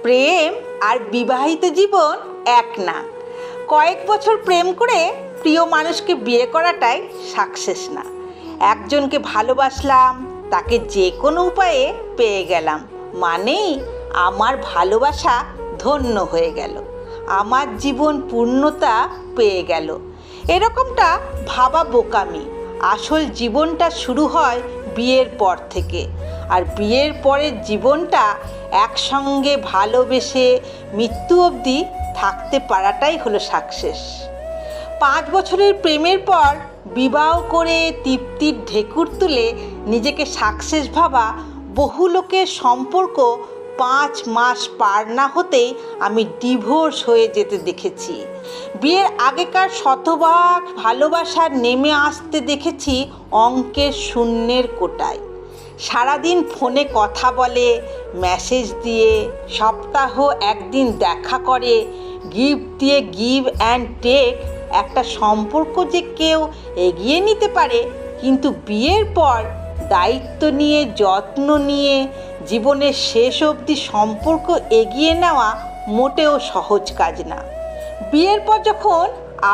প্রেম আর বিবাহিত জীবন এক না। কয়েক বছর প্রেম করে প্রিয় মানুষকে বিয়ে করাটাই সাকসেস না। একজনকে ভালোবাসলাম, তাকে যে কোনো উপায়ে পেয়ে গেলাম, মানেই আমার ভালোবাসা ধন্য হয়ে গেল, আমার জীবন পূর্ণতা পেয়ে গেল। এরকমটা ভাবা বোকামি। আসল জীবনটা শুরু হয় বিয়ের পর থেকে, আর বিয়ের পরের জীবনটা একসঙ্গে ভালোবেসে মৃত্যু অবধি থাকতে পারাটাই হলো সাকসেস। 5 বছরের প্রেমের পর বিবাহ করে তৃপ্তির ঢেকুর তুলে নিজেকে সাকসেস ভাবা বহু লোকের সম্পর্ক 5 মাস পার না হতেই আমি ডিভোর্স হয়ে যেতে দেখেছি। বিয়ের আগেকার শতভাগ ভালোবাসা নেমে আসতে দেখেছি অঙ্কের শূন্যের কোটায়। সারাদিন ফোনে কথা বলে, মেসেজ দিয়ে, সপ্তাহ একদিন দেখা করে, গিফট দিয়ে গিভ অ্যান্ড টেক একটা সম্পর্ক যে কেউ এগিয়ে নিতে পারে, কিন্তু বিয়ের পর দায়িত্ব নিয়ে, যত্ন নিয়ে জীবনের শেষ অবধি সম্পর্ক এগিয়ে নেওয়া মোটেও সহজ কাজ না। বিয়ের পর যখন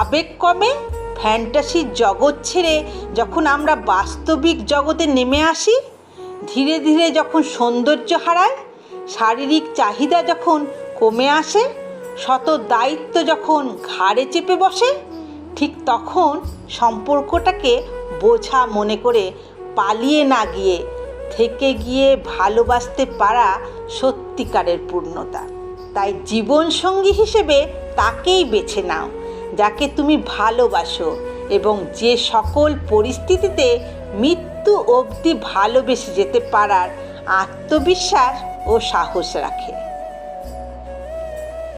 আবেগ কমে, ফ্যান্টাসির জগৎ ছেড়ে যখন আমরা বাস্তবিক জগতে নেমে আসি, ধীরে ধীরে যখন সৌন্দর্য হারায়, শারীরিক চাহিদা যখন কমে আসে, শত দায়িত্ব যখন ঘাড়ে চেপে বসে, ঠিক তখন সম্পর্কটাকে বোঝা মনে করে পালিয়ে না গিয়ে থেকে গিয়ে ভালোবাসতে পারা সত্যিকারের পূর্ণতা। তাই জীবনসঙ্গী হিসেবে তাকেই বেছে নাও যাকে তুমি ভালোবাসো এবং যে সকল পরিস্থিতিতে মৃত্যু অবধি ভালোবেসে যেতে পারার আত্মবিশ্বাস ও সাহস রাখে।